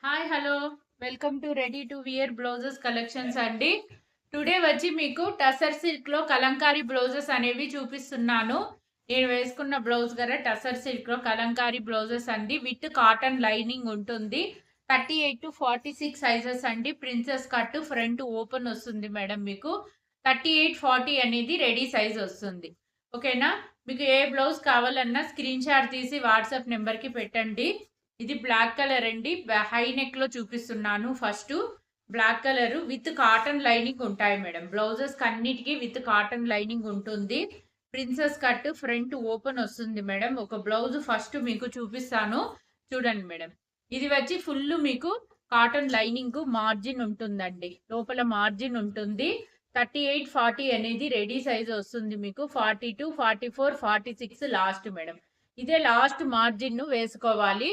Hi hello welcome to ready to wear blouses collections అండి. Today వచ్చి మీకు tussar silk లో కలంకారీ బ్లౌజెస్ అనేవి చూపిస్తున్నాను. నేను వేసుకున్న బ్లౌజ్ గల టసర్ సిల్క్ లో కలంకారీ బ్లౌజెస్ అండి. విత్ కాటన్ లైనింగ్ ఉంటుంది. 38 to 46 సైజెస్ అండి. ప్రిన్సెస్ కట్ ఫ్రంట్ ఓపెన్ వస్తుంది మేడం. మీకు 38-40 అనేది రెడీ సైజ్ వస్తుంది. ఓకేనా? మీకు ఏ బ్లౌజ్ కావాలన్నా స్క్రీన్ షాట్ తీసి వాట్సాప్ నెంబర్ కి పెట్టండి. ఇది బ్లాక్ కలర్ అండి. హై నెక్ లో చూపిస్తున్నాను. First black colour with cotton lining ఉంటాయి మేడం. బ్లౌజెస్ అన్నిటికీ విత్ కాటన్ లైనింగ్ ఉంటుంది. ప్రిన్సెస్ కట్ ఫ్రంట్ ఓపెన్ వస్తుంది మేడం. ఒక బ్లౌజ్ ఫస్ట్ మీకు చూపిస్తాను చూడండి మేడం. ఇది వచ్చి ఫుల్ మీకు కాటన్ లైనింగ్ మార్జిన్ ఉంటుందండి. లోపల మార్జిన్ ఉంటుంది. 38-40 అనేది రెడీ సైజ్ వస్తుంది మీకు. 42, 44, 46 లాస్ట్ మేడం. ఇదే లాస్ట్ మార్జిన్ ను వేసుకోవాలి.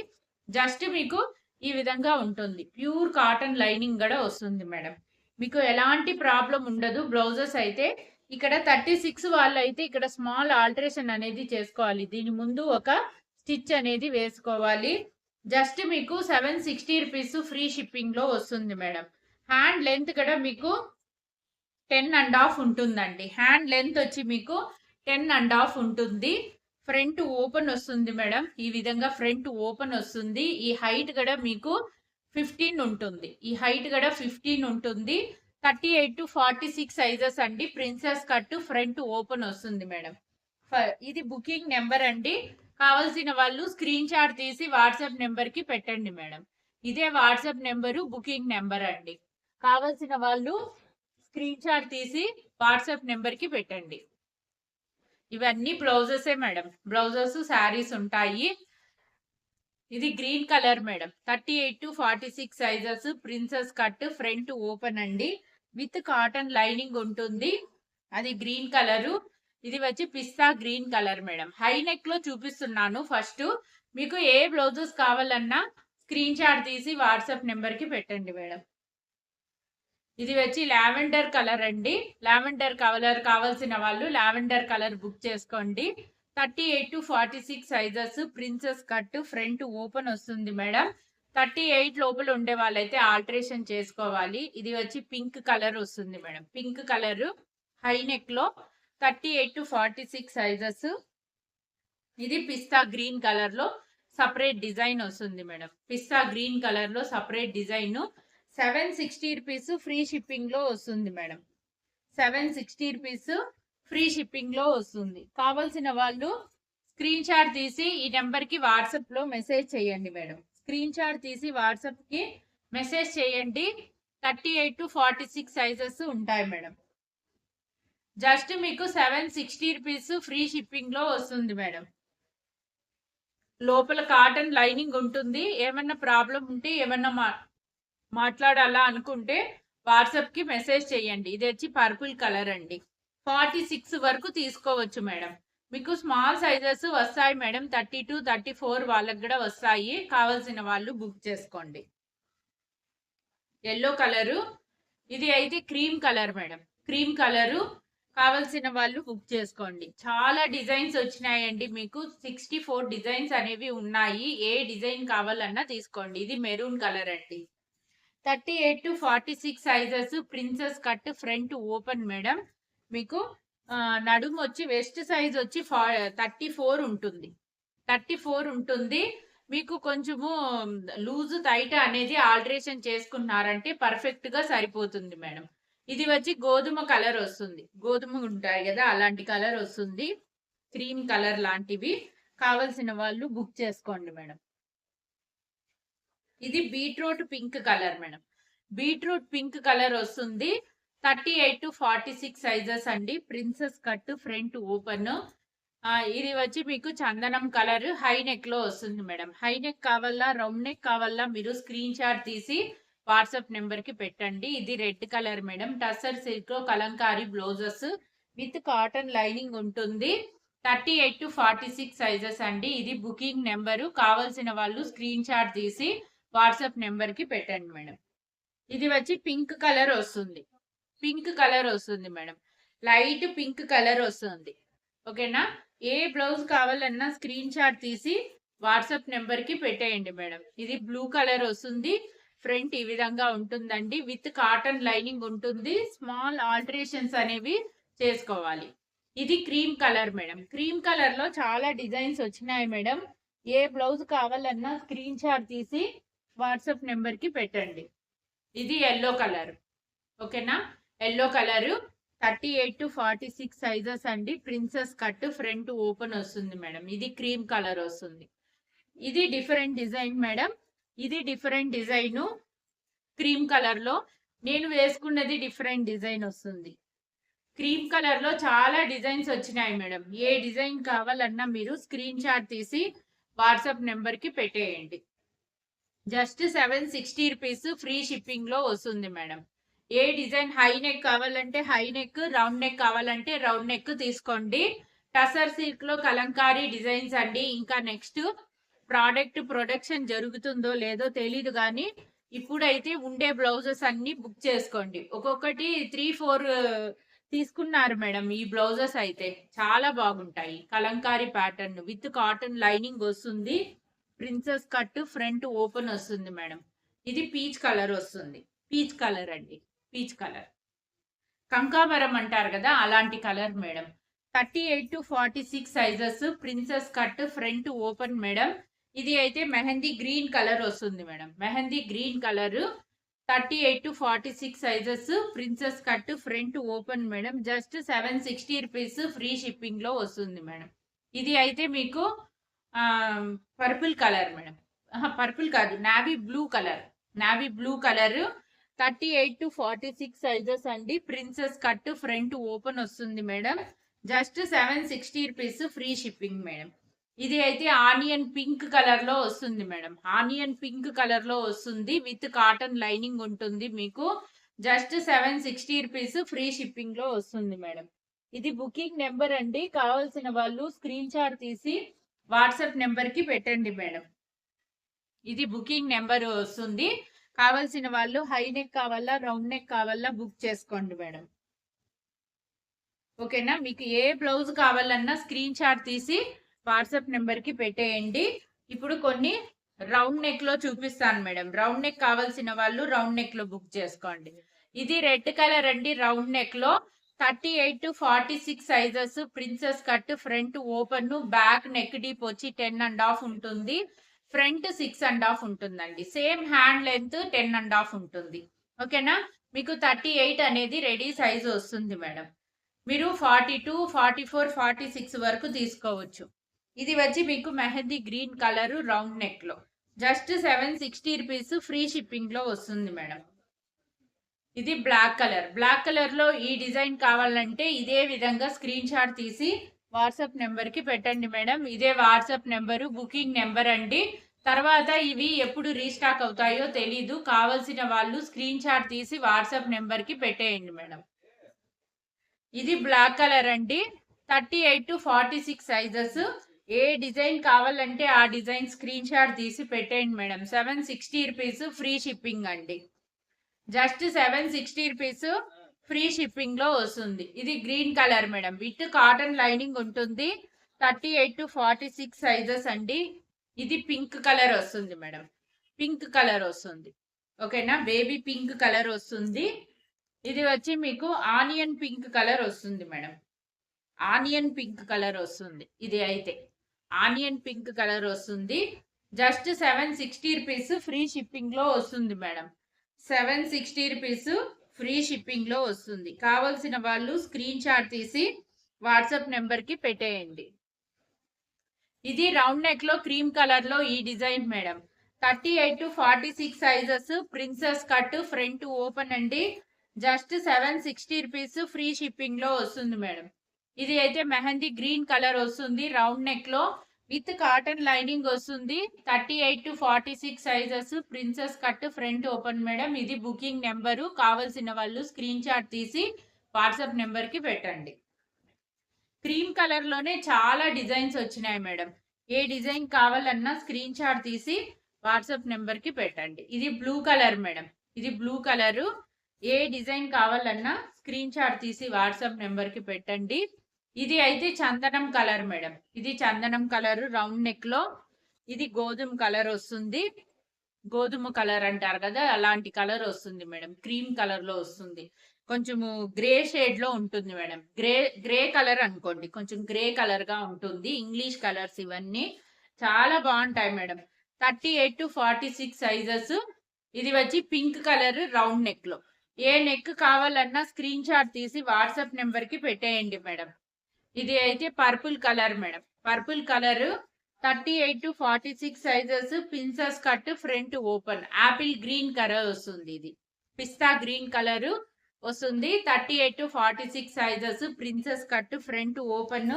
జస్ట్ మీకు ఈ విధంగా ఉంటుంది. ప్యూర్ కాటన్ లైనింగ్ కూడా వస్తుంది మేడం. మీకు ఎలాంటి ప్రాబ్లం ఉండదు. బ్లౌజెస్ అయితే ఇక్కడ 36 వాళ్ళు అయితే ఇక్కడ స్మాల్ ఆల్టరేషన్ అనేది చేసుకోవాలి. దీని ముందు ఒక స్టిచ్ అనేది వేసుకోవాలి. జస్ట్ మీకు 760 రూపీస్ ఫ్రీ షిప్పింగ్ లో వస్తుంది మేడం. హ్యాండ్ లెంత్ కూడా మీకు 10.5 ఉంటుందండి. హ్యాండ్ లెంత్ వచ్చి మీకు 10.5 ఉంటుంది. ఫ్రంట్ ఓపెన్ వస్తుంది మేడం. ఈ విధంగా ఫ్రంట్ ఓపెన్ వస్తుంది. ఈ హైట్ కూడా మీకు 15 ఉంటుంది. ఈ హైట్ కూడా 15 ఉంటుంది. 38 to 46 సైజెస్ అండి. ప్రిన్సెస్ కట్ ఫ్రంట్ ఓపెన్ వస్తుంది మేడం. ఇది బుకింగ్ నెంబర్ అండి. కావాల్సిన వాళ్ళు స్క్రీన్ షాట్ తీసి వాట్సాప్ నెంబర్ కి పెట్టండి మేడం. ఇదే వాట్సాప్ నెంబరు బుకింగ్ నెంబర్ అండి. కావాల్సిన వాళ్ళు స్క్రీన్ షాట్ తీసి వాట్సాప్ నెంబర్ కి పెట్టండి. ఇవన్నీ బ్లౌజెసే మేడం. బ్లౌజెస్ శారీస్ ఉంటాయి. ఇది green colour madam. 38 to 46 sizes. Princess cut front open అండి. విత్ కాటన్ లైనింగ్ ఉంటుంది. అది గ్రీన్ కలరు. ఇది వచ్చి pista green colour madam. High neck లో చూపిస్తున్నాను. ఫస్ట్ మీకు ఏ బ్లౌజెస్ కావాలన్నా స్క్రీన్ షాట్ తీసి వాట్సాప్ నెంబర్ కి పెట్టండి మేడం. ఇది వచ్చి లావెండర్ కలర్ అండి. లావెండర్ కలర్ కావాల్సిన వాళ్ళు లావెండర్ కలర్ బుక్ చేసుకోండి. 38 to 46 sizes. Princess cut front open వస్తుంది మేడం. 38 లోపల ఉండే వాళ్ళైతే ఆల్టరేషన్ చేసుకోవాలి. ఇది వచ్చి పింక్ కలర్ వస్తుంది madam. Pink colour high neck లో 38 to 46 సైజెస్. ఇది పిస్తా గ్రీన్ కలర్ లో సపరేట్ డిజైన్ వస్తుంది మేడం. పిస్తా గ్రీన్ కలర్ లో separate design. 760 rupees free shipping లో వస్తుంది మేడం. 760 రూపీస్ ఫ్రీ షిప్పింగ్ లో వస్తుంది. కావాల్సిన వాళ్ళు స్క్రీన్ షాట్ తీసి ఈ నెంబర్ కి వాట్సాప్ లో మెసేజ్ చేయండి మేడం. స్క్రీన్ షాట్ తీసి వాట్సాప్ కి మెసేజ్ చేయండి. 38 to 46 సైజెస్ ఉంటాయి మేడం. జస్ట్ మీకు 760 రూపీస్ ఫ్రీ షిప్పింగ్ లో వస్తుంది మేడం. లోపల కాటన్ లైనింగ్ ఉంటుంది. ఏమన్నా ప్రాబ్లం ఉంటే ఏమన్నా మాట్లాడాలా అనుకుంటే వాట్సాప్ కి మెసేజ్ చేయండి. ఇది వచ్చి పర్పుల్ కలర్ అండి. 46 వరకు తీసుకోవచ్చు మేడం. మీకు స్మాల్ సైజెస్ వస్తాయి మేడం. 32, 34 వాళ్ళకి కూడా వస్తాయి. కావాల్సిన వాళ్ళు బుక్ చేసుకోండి. Yellow colour. ఇది అయితే cream colour madam. Cream colour. కావాల్సిన వాళ్ళు బుక్ చేసుకోండి. చాలా డిజైన్స్ వచ్చినాయండి. మీకు 64 డిజైన్స్ అనేవి ఉన్నాయి. ఏ డిజైన్ కావాలన్నా తీసుకోండి. ఇది మెరూన్ కలర్ అండి. 38 to 46 sizes. Princess cut front open madam. మీకు నడుము వచ్చి వెస్ట్ సైజ్ వచ్చి 34 ఉంటుంది. 34 ఉంటుంది. మీకు కొంచెము లూజ్ టైట్ అనేది ఆల్టరేషన్ చేసుకున్నారంటే పర్ఫెక్ట్ గా సరిపోతుంది మేడం. ఇది వచ్చి గోధుమ కలర్ వస్తుంది. గోధుమ ఉంటాయి కదా అలాంటి కలర్ వస్తుంది. క్రీమ్ కలర్ లాంటివి. కావలసిన వాళ్ళు బుక్ చేసుకోండి మేడం. ఇది beetroot pink colour madam. Beetroot pink colour వస్తుంది. 38 to 46 సైజెస్ అండి. Princess cut front open. ఇది వచ్చి మీకు చందనం కలర్ హై నెక్ లో వస్తుంది మేడం. హై నెక్ కావాలా రౌండ్ నెక్ కావాలా మీరు స్క్రీన్ షాట్ తీసి వాట్సాప్ నెంబర్ కి పెట్టండి. ఇది red colour madam. Tussar silk లో Kalamkari blouses with cotton lining ఉంటుంది. 38 to 46 సైజెస్ అండి. ఇది బుకింగ్ నెంబరు. కావాల్సిన వాళ్ళు స్క్రీన్ షాట్ తీసి వాట్సాప్ నెంబర్ కి పెట్టండి మేడం. ఇది వచ్చి పింక్ కలర్ వస్తుంది. పింక్ కలర్ వస్తుంది మేడం. లైట్ పింక్ కలర్ వస్తుంది. ఓకేనా? ఏ బ్లౌజ్ కావాలన్నా స్క్రీన్ షాట్ తీసి వాట్సాప్ నెంబర్ కి పెట్టేయండి మేడం. ఇది బ్లూ కలర్ వస్తుంది. ఫ్రంట్ ఈ విధంగా ఉంటుందండి. విత్ కాటన్ లైనింగ్ ఉంటుంది. స్మాల్ ఆల్టరేషన్స్ అనేవి చేసుకోవాలి. ఇది cream colour madam. Cream colour లో చాలా డిజైన్స్ వచ్చినాయి మేడం. ఏ బ్లౌజ్ కావాలన్నా స్క్రీన్ షాట్ తీసి వాట్సాప్ నెంబర్ కి పెట్టండి. ఇది ఎల్లో కలర్. ఓకేనా? ఎల్లో కలర్ 38 to 46 సైజెస్ అండి. ప్రిన్సెస్ కట్ ఫ్రంట్ ఓపెన్ వస్తుంది మేడం. ఇది క్రీమ్ కలర్ వస్తుంది. ఇది డిఫరెంట్ డిజైన్ మేడం. ఇది డిఫరెంట్ డిజైన్ క్రీమ్ కలర్ లో. నేను వేసుకున్నది డిఫరెంట్ డిజైన్ వస్తుంది. క్రీమ్ కలర్ లో చాలా డిజైన్స్ వచ్చినాయి మేడం. ఏ డిజైన్ కావాలన్నా మీరు స్క్రీన్ షాట్ తీసి వాట్సాప్ నెంబర్ కి పెట్టేయండి. జస్ట్ 760 రూపీస్ ఫ్రీ షిప్పింగ్ లో వస్తుంది మేడం. ఏ డిజైన్ హై నెక్ కావాలంటే హై నెక్, రౌండ్ నెక్ కావాలంటే రౌండ్ నెక్ తీసుకోండి. టసర్ సిల్క్ లో కలంకారీ డిజైన్స్ అండి. ఇంకా నెక్స్ట్ ప్రోడక్ట్ ప్రొడక్షన్ జరుగుతుందో లేదో తెలీదు, కానీ ఇప్పుడైతే ఉండే బ్లౌజెస్ అన్ని బుక్ చేసుకోండి. ఒక్కొక్కటి 3-4 తీసుకున్నారు మేడం. ఈ బ్లౌజెస్ అయితే చాలా బాగుంటాయి. Kalamkari pattern with cotton lining వస్తుంది. ప్రిన్సెస్ కట్ ఫ్రంట్ ఓపెన్ వస్తుంది మేడం. ఇది పీచ్ కలర్ వస్తుంది. పీచ్ కలర్ అండి. పీచ్ కలర్ కంకావరం అంటారు కదా, అలాంటి colour madam. 38 to 46 sizes. Princess cut front open madam. ఇది అయితే మెహందీ గ్రీన్ కలర్ వస్తుంది madam. Mehndi green colour 38 to 46 sizes. Princess cut front open madam. Just 760 rupees free shipping లో వస్తుంది మేడం. ఇది అయితే మీకు పర్పుల్ కలర్ మేడం. పర్పుల్ కాదు, navy blue colour. Navy blue colour 38 to 46 sizes అండి. ప్రిన్సెస్ కట్ ఫ్రంట్ ఓపెన్ వస్తుంది madam. Just 760 rupees free shipping madam. ఇది అయితే ఆనియన్ పింక్ కలర్ లో వస్తుంది మేడం. ఆనియన్ పింక్ కలర్ లో వస్తుంది. విత్ కాటన్ లైనింగ్ ఉంటుంది మీకు. జస్ట్ 760 రూపీస్ ఫ్రీ షిప్పింగ్ లో వస్తుంది మేడం. ఇది బుకింగ్ నెంబర్ అండి. కావాల్సిన వాళ్ళు స్క్రీన్ షాట్ తీసి వాట్సాప్ నెంబర్ కి పెట్టండి మేడం. ఇది బుకింగ్ నెంబర్ వస్తుంది. కావాల్సిన వాళ్ళు హై నెక్ కావాలా, రౌండ్ నెక్ కావాలా బుక్ చేసుకోండి మేడం. ఓకేనా? మీకు ఏ బ్లౌజ్ కావాలన్నా స్క్రీన్ షాట్ తీసి వాట్సాప్ నెంబర్ కి పెట్టేయండి. ఇప్పుడు కొన్ని రౌండ్ నెక్ లో చూపిస్తాను మేడం. రౌండ్ నెక్ కావాల్సిన వాళ్ళు రౌండ్ నెక్ లో బుక్ చేసుకోండి. ఇది రెడ్ కలర్ అండి. రౌండ్ నెక్ లో 38 to 46 sizes. Princess cut front open. Back neck deep వచ్చి 10.5 ఉంటుంది. ఫ్రంట్ 6.5 ఉంటుందండి. సేమ్ హ్యాండ్ లెంత్ 10.5 ఉంటుంది. ఓకేనా? మీకు 38 అనేది రెడీ సైజ్ వస్తుంది మేడం. మీరు 42, 44, 46 వరకు తీసుకోవచ్చు. ఇది వచ్చి మీకు mehndi green colour round neck లో జస్ట్ 760 రూపీస్ ఫ్రీ షిప్పింగ్ లో వస్తుంది మేడం. ఇది బ్లాక్ కలర్. బ్లాక్ కలర్ లో ఈ డిజైన్ కావాలంటే ఇదే విధంగా స్క్రీన్ షాట్ తీసి వాట్సాప్ నెంబర్ కి పెట్టండి మేడం. ఇదే వాట్సాప్ నెంబరు బుకింగ్ నెంబర్ అండి. తర్వాత ఇవి ఎప్పుడు రీస్టాక్ అవుతాయో తెలీదు. కావాల్సిన వాళ్ళు స్క్రీన్ షాట్ తీసి వాట్సాప్ నెంబర్ కి పెట్టేయండి మేడం. ఇది బ్లాక్ కలర్ అండి. 38 to 46 సైజెస్. ఏ డిజైన్ కావాలంటే ఆ డిజైన్ స్క్రీన్ షాట్ తీసి పెట్టేయండి మేడం. 760 రూపీస్ ఫ్రీ షిప్పింగ్ అండి. జస్ట్ 760 రూపీస్ ఫ్రీ షిప్పింగ్ లో వస్తుంది. ఇది green colour madam. With cotton lining ఉంటుంది. 38 to 46 సైజెస్ అండి. ఇది పింక్ కలర్ వస్తుంది మేడం. పింక్ కలర్ వస్తుంది. ఓకేనా? బేబీ పింక్ కలర్ వస్తుంది. ఇది వచ్చి మీకు ఆనియన్ పింక్ కలర్ వస్తుంది మేడం. ఆనియన్ పింక్ కలర్ వస్తుంది. ఇది అయితే ఆనియన్ పింక్ కలర్ వస్తుంది. జస్ట్ 760 రూపీస్ ఫ్రీ షిప్పింగ్ లో వస్తుంది మేడం. 760 రూపీస్ ఫ్రీ షిప్పింగ్ లో వస్తుంది. కావాల్సిన వాళ్ళు స్క్రీన్ షాట్ తీసి వాట్సాప్ నెంబర్ కి పెట్టేయండి. ఇది రౌండ్ నెక్ లో క్రీమ్ కలర్ లో ఈ design madam. 38 to 46 sizes. Princess cut front open అండి. జస్ట్ 760 రూపీస్ ఫ్రీ షిప్పింగ్ లో వస్తుంది మేడం. ఇది అయితే మెహందీ గ్రీన్ కలర్ వస్తుంది. రౌండ్ నెక్ లో విత్ కాటన్ లైనింగ్ వస్తుంది. 38 to 46 sizes. Princess cut front open madam. ఇది బుకింగ్ నెంబరు. కావాల్సిన వాళ్ళు స్క్రీన్ షాట్ తీసి వాట్సాప్ నెంబర్ కి పెట్టండి. క్రీమ్ కలర్ లోనే చాలా డిజైన్స్ వచ్చినాయి మేడం. ఏ డిజైన్ కావాలన్నా స్క్రీన్ షాట్ తీసి వాట్సాప్ నెంబర్ కి పెట్టండి. ఇది బ్లూ కలర్ మేడం. ఇది బ్లూ కలర్. ఏ డిజైన్ కావాలన్నా స్క్రీన్ షాట్ తీసి వాట్సాప్ నెంబర్ కి పెట్టండి. ఇది అయితే చందనం కలర్ మేడం. ఇది చందనం కలర్ రౌండ్ నెక్ లో. ఇది గోధుమ కలర్ వస్తుంది. గోధుమ కలర్ అంటారు కదా, అలాంటి కలర్ వస్తుంది మేడం. క్రీమ్ కలర్ లో వస్తుంది. కొంచెము గ్రే షేడ్ లో ఉంటుంది మేడం. గ్రే గ్రే కలర్ అనుకోండి, కొంచెం గ్రే కలర్ గా ఉంటుంది. ఇంగ్లీష్ కలర్స్ ఇవన్నీ చాలా బాగుంటాయి మేడం. 38 to 46 sizes. ఇది వచ్చి పింక్ కలర్ రౌండ్ నెక్ లో. ఏ నెక్ కావాలన్నా స్క్రీన్ షాట్ తీసి వాట్సాప్ నెంబర్ కి పెట్టేయండి మేడం. ఇది అయితే purple colour madam. Purple colour 38 to 46 sizes. Princess cut front open Apple green colour వస్తుంది. ఇది పిస్తా గ్రీన్ కలర్ వస్తుంది. 38 to 46 sizes. Princess cut front open.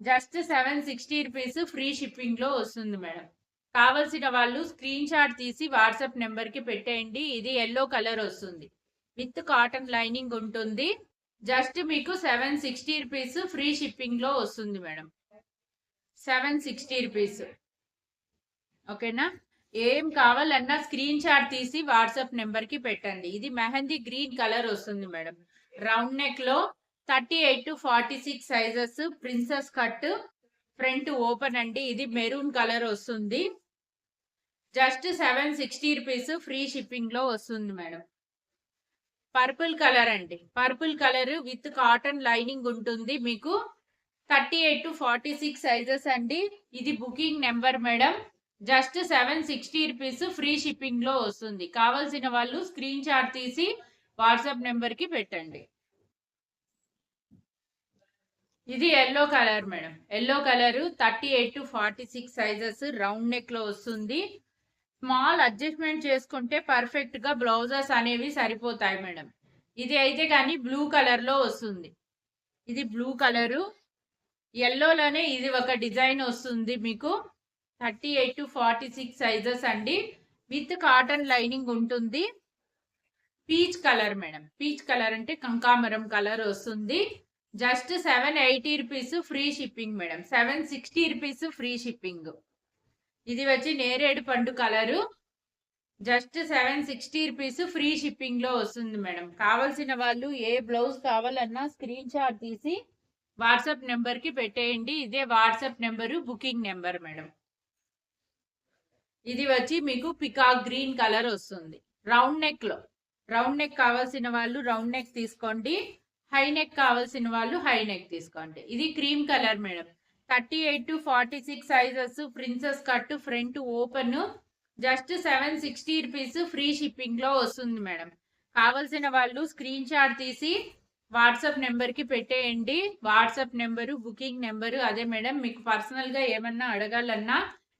Just 760 rupees. Free shipping లో వస్తుంది మేడం. కావలసిన వాళ్ళు స్క్రీన్ షాట్ తీసి వాట్సాప్ నెంబర్ కి పెట్టేయండి. ఇది ఎల్లో కలర్ వస్తుంది. విత్ కాటన్ లైనింగ్ ఉంటుంది. జస్ట్ మీకు 760 రూపీస్. ఫ్రీ షిప్పింగ్ లో వస్తుంది మేడం. 760 రూపీస్. ఓకేనా? ఏం కావాలన్నా స్క్రీన్ షాట్ తీసి వాట్సాప్ నెంబర్ కి పెట్టండి. ఇది మెహందీ గ్రీన్ కలర్ వస్తుంది మేడం. రౌండ్ నెక్ లో 38 to 46 sizes. Princess cut front open అండి. ఇది మెరూన్ కలర్ వస్తుంది. Just 760 rupees. ఫ్రీ షిప్పింగ్ లో వస్తుంది మేడం. పర్పుల్ కలర్ అండి. Purple colour with cotton lining ఉంటుంది మీకు. 38 to 46 సైజెస్ అండి. ఇది booking number madam. Just 760 rupees. Free shipping లో వస్తుంది. కావాల్సిన వాళ్ళు స్క్రీన్ షాట్ తీసి వాట్సాప్ నెంబర్ కి పెట్టండి. ఇది yellow colour madam. Yellow colour 38 to 46 sizes. Round neck లో వస్తుంది. స్మాల్ అడ్జస్ట్మెంట్ చేసుకుంటే పర్ఫెక్ట్ గా బ్లౌజెస్ అనేవి సరిపోతాయి మేడం. ఇది అయితే కానీ బ్లూ కలర్ లో వస్తుంది. ఇది బ్లూ కలరు. ఎల్లోలోనే ఇది ఒక డిజైన్ వస్తుంది మీకు. 38 to 46 సైజెస్ అండి. విత్ కాటన్ లైనింగ్ ఉంటుంది. Peach colour madam. Peach colour అంటే కంకామరం కలర్ వస్తుంది. Just 780 rupees. Free shipping madam. 760 rupees. Free shipping. ఇది వచ్చి నేరేడు పండు colour. Just 760 rupees. Free shipping లో వస్తుంది మేడం. కావాల్సిన వాళ్ళు ఏ బ్లౌజ్ కావాలన్నా స్క్రీన్ షాట్ తీసి వాట్సాప్ నెంబర్ కి పెట్టేయండి. ఇదే WhatsApp number, booking number madam. ఇది వచ్చి మీకు పికాక్ గ్రీన్ కలర్ వస్తుంది. రౌండ్ నెక్ లో. రౌండ్ నెక్ కావాల్సిన వాళ్ళు రౌండ్ నెక్ తీసుకోండి. హై నెక్ కావాల్సిన వాళ్ళు హై నెక్ తీసుకోండి. ఇది cream colour madam. 38 to 46 sizes. Princess cut front open. Just 760 rupees. Free shipping లో వస్తుంది మేడం. కావాల్సిన వాళ్ళు స్క్రీన్ షాట్ తీసి వాట్సాప్ నెంబర్ కి పెట్టేయండి. వాట్సాప్ నెంబరు, బుకింగ్ నెంబరు అదే మేడం. మీకు పర్సనల్ గా ఏమన్నా అడగాలన్నా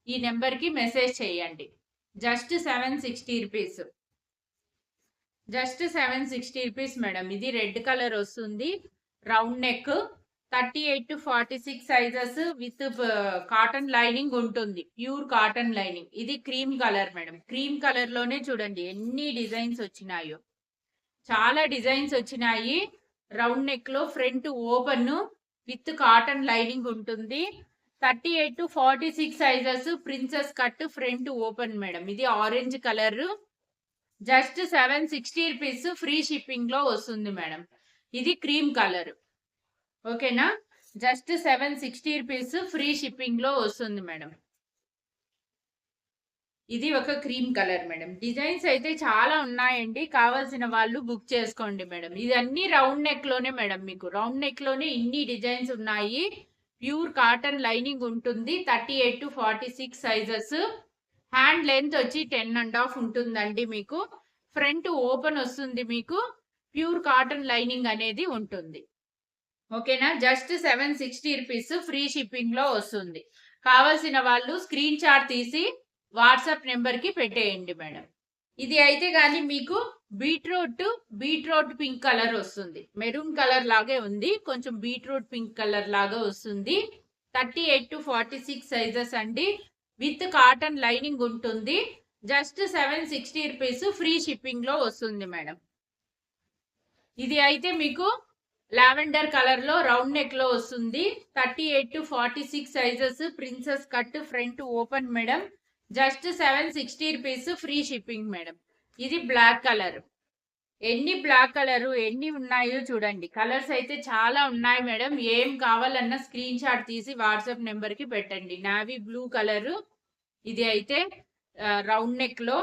ఈ నెంబర్ కి మెసేజ్ చేయండి. Just 760 rupees. Just 760 rupees madam. ఇది రెడ్ కలర్ వస్తుంది. Round neck. 38 to 46 sizes. With cotton lining ఉంటుంది. Pure cotton lining. ఇది cream colour madam. Cream colour లోనే చూడండి ఎన్ని డిజైన్స్ వచ్చినాయో. చాలా డిజైన్స్ వచ్చినాయి. రౌండ్ నెక్ లో front open with cotton lining ఉంటుంది. 38 to 46 sizes. Princess cut front open madam. ఇది orange colour. Just 760 rupees. Free shipping లో వస్తుంది మేడం. ఇది క్రీమ్ కలర్. ఓకేనా? Just 760 rupees. ఫ్రీ షిప్పింగ్ లో వస్తుంది మేడం. ఇది ఒక క్రీమ్ కలర్ మేడం. డిజైన్స్ అయితే చాలా ఉన్నాయండి. కావాల్సిన వాళ్ళు బుక్ చేసుకోండి మేడం. ఇది అన్ని రౌండ్ నెక్ లోనే మేడం. మీకు రౌండ్ నెక్ లోనే ఇన్ని డిజైన్స్ ఉన్నాయి. ప్యూర్ కాటన్ లైనింగ్ ఉంటుంది. 38 to 46 సైజెస్. హ్యాండ్ లెంత్ వచ్చి 10.5 ఉంటుందండి మీకు. ఫ్రంట్ ఓపెన్ వస్తుంది మీకు. ప్యూర్ కాటన్ లైనింగ్ అనేది ఉంటుంది. ఓకేనా? Just 760 rupees. ఫ్రీ షిప్పింగ్ లో వస్తుంది. కావాల్సిన వాళ్ళు స్క్రీన్ షాట్ తీసి వాట్సాప్ నెంబర్ కి పెట్టేయండి మేడం. ఇది అయితే కానీ మీకు బీట్రూట్ పింక్ కలర్ వస్తుంది. మెరూన్ కలర్ లాగే ఉంది. కొంచెం బీట్రూట్ పింక్ కలర్ లాగా వస్తుంది. 38 to 46 సైజెస్ అండి. విత్ కాటన్ లైనింగ్ ఉంటుంది. Just 760 rupees. ఫ్రీ షిప్పింగ్ లో వస్తుంది మేడం. ఇది అయితే మీకు లావెండర్ కలర్ లో రౌండ్ నెక్ లో వస్తుంది. 38 to 46 sizes. Princess cut front open madam. Just 760 rupees. Free shipping madam. ఇది బ్లాక్ కలర్. ఎన్ని బ్లాక్ కలర్ ఎన్ని ఉన్నాయో చూడండి. కలర్స్ అయితే చాలా ఉన్నాయి మేడం. ఏం కావాలన్నా స్క్రీన్ షాట్ తీసి వాట్సాప్ నెంబర్ కి పెట్టండి. Navy blue colour. ఇది అయితే రౌండ్ నెక్ లో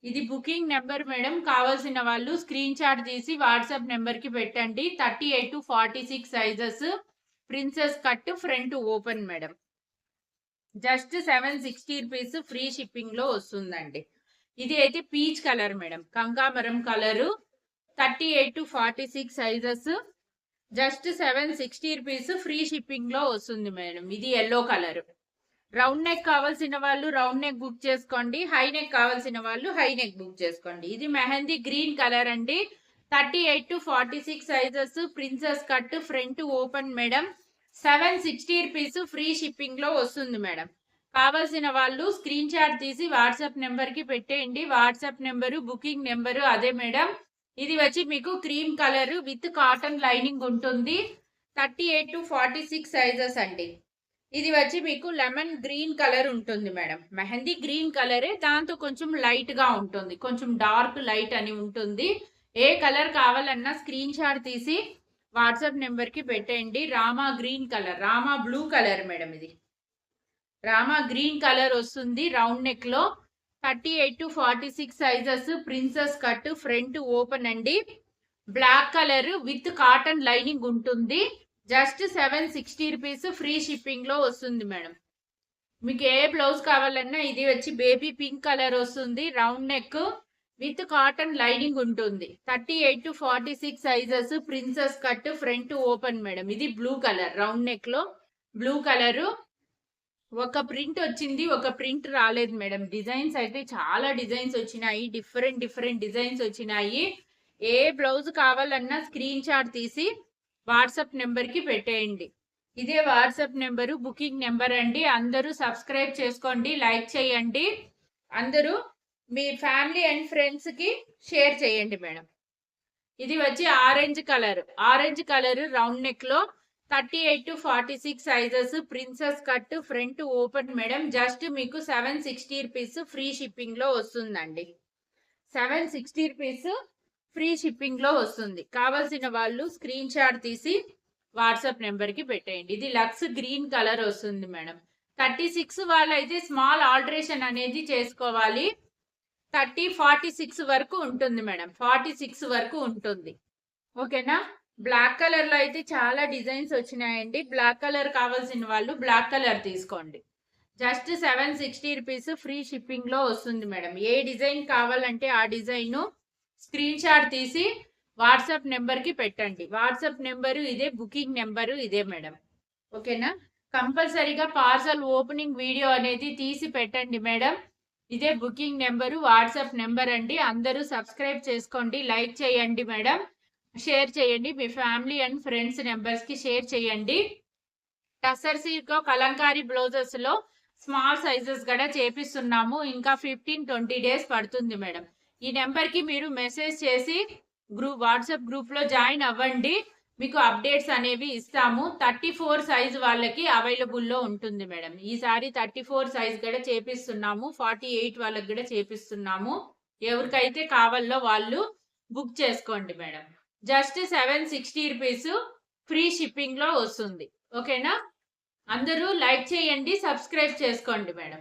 ఇది బుకింగ్ నెంబర్ మేడం. కావాల్సిన వాళ్ళు స్క్రీన్ షాట్ తీసి వాట్సాప్ నెంబర్ కి పెట్టండి. 38 to 46 sizes, princess cut, front open madam. Just 760 rupees free shipping లో వస్తుందండి. ఇది అయితే పీచ్ కలర్ మేడం, కంకామరం colour. 38 to 46 sizes, just 760 rupees free shipping లో వస్తుంది మేడం. ఇది ఎల్లో కలర్. రౌండ్ నెక్ కావాల్సిన వాళ్ళు రౌండ్ నెక్ బుక్ చేసుకోండి. హై నెక్ కావాల్సిన వాళ్ళు హై నెక్ బుక్ చేసుకోండి. ఇది మెహందీ గ్రీన్ కలర్ అండి. 38 to 46 sizes, princess cut, front open madam. 760 rupees free shipping లో వస్తుంది మేడం. కావాల్సిన వాళ్ళు స్క్రీన్ షాట్ తీసి వాట్సాప్ నెంబర్ కి పెట్టేయండి. వాట్సాప్ నెంబరు, బుకింగ్ నెంబరు అదే మేడం. ఇది వచ్చి మీకు cream colour with cotton lining ఉంటుంది. 38 to 46 సైజెస్ అండి. ఇది వచ్చి మీకు లెమన్ గ్రీన్ కలర్ ఉంటుంది మేడం. మెహందీ గ్రీన్ కలరే, దాంతో కొంచెం లైట్ గా ఉంటుంది, కొంచెం డార్క్ లైట్ అని ఉంటుంది. ఏ కలర్ కావాలన్నా స్క్రీన్ షాట్ తీసి వాట్సాప్ నెంబర్ కి పెట్టండి. Rama green colour, Rama blue colour madam. ఇది రామా గ్రీన్ కలర్ వస్తుంది రౌండ్ నెక్ లో. 38 to 46 sizes, princess cut, front open అండి. Black colour with cotton lining ఉంటుంది. జస్ట్ 760 రూపీస్ ఫ్రీ షిప్పింగ్ లో వస్తుంది మేడం. మీకు ఏ బ్లౌజ్ కావాలన్నా ఇది వచ్చి బేబీ పింక్ కలర్ వస్తుంది. Round neck with cotton lining ఉంటుంది. 38 to 46 sizes, princess cut, front open madam. ఇది బ్లూ కలర్, రౌండ్ నెక్ లో బ్లూ కలరు. ఒక ప్రింట్ వచ్చింది, ఒక ప్రింట్ రాలేదు మేడం. డిజైన్స్ అయితే చాలా డిజైన్స్ వచ్చినాయి, డిఫరెంట్ డిజైన్స్ వచ్చినాయి. ఏ బ్లౌజ్ కావాలన్నా స్క్రీన్ షాట్ తీసి వాట్సాప్ నెంబర్ కి పెట్టేయండి. ఇదే వాట్సాప్ నెంబరు, బుకింగ్ నెంబర్ అండి. అందరూ సబ్స్క్రైబ్ చేసుకోండి, లైక్ చేయండి. అందరూ మీ ఫ్యామిలీ అండ్ ఫ్రెండ్స్ కి షేర్ చేయండి మేడం. ఇది వచ్చి ఆరెంజ్ కలర్ రౌండ్ నెక్ లో. 38 to 46 sizes, princess cut, front open madam. Just మీకు 760 రూపీస్ ఫ్రీ షిప్పింగ్ లో వస్తుందండి. 760 రూపీస్ ఫ్రీ షిప్పింగ్ లో వస్తుంది. కావాల్సిన వాళ్ళు స్క్రీన్ షాట్ తీసి వాట్సాప్ నెంబర్ కి పెట్టేయండి. ఇది లక్స్ గ్రీన్ కలర్ వస్తుంది మేడం. 36 వాళ్ళు అయితే స్మాల్ ఆల్టరేషన్ అనేది చేసుకోవాలి. 46 వరకు ఉంటుంది మేడం. 46 వరకు ఉంటుంది, ఓకేనా. బ్లాక్ కలర్ లో అయితే చాలా డిజైన్స్ వచ్చినాయండి. బ్లాక్ కలర్ కావాల్సిన వాళ్ళు బ్లాక్ కలర్ తీసుకోండి. జస్ట్ 760 రూపీస్ ఫ్రీ షిప్పింగ్ లో వస్తుంది మేడం. ఏ డిజైన్ కావాలంటే ఆ డిజైన్ స్క్రీన్ షాట్ తీసి వాట్సాప్ నెంబర్ కి పెట్టండి. వాట్సాప్ నెంబరు ఇదే, బుకింగ్ నెంబరు ఇదే మేడం, ఓకేనా. కంపల్సరీగా పార్సల్ ఓపెనింగ్ వీడియో అనేది తీసి పెట్టండి మేడం. ఇదే బుకింగ్ నెంబరు, వాట్సాప్ నెంబర్ అండి. అందరూ సబ్స్క్రైబ్ చేసుకోండి, లైక్ చేయండి మేడం, షేర్ చేయండి. మీ ఫ్యామిలీ అండ్ ఫ్రెండ్స్ నెంబర్స్ కి షేర్ చేయండి. టసర్ సిల్క్ కలంకారీ బ్లౌజెస్ లో స్మాల్ సైజెస్ కూడా చేపిస్తున్నాము. ఇంకా 15-20 డేస్ పడుతుంది మేడం. ఈ నెంబర్ కి మీరు మెసేజ్ చేసి వాట్సాప్ గ్రూప్ లో జాయిన్ అవ్వండి. మీకు అప్డేట్స్ అనేవి ఇస్తాము. 34 సైజ్ వాళ్ళకి అవైలబుల్ లో ఉంటుంది మేడం. ఈసారి 34 సైజ్ కూడా చేపిస్తున్నాము. 48 వాళ్ళకి కూడా చేపిస్తున్నాము. ఎవరికైతే కావాలో వాళ్ళు బుక్ చేసుకోండి madam. Just 760 rupees free shipping లో వస్తుంది, ఓకేనా. అందరూ లైక్ చేయండి, సబ్స్క్రైబ్ చేసుకోండి మేడం.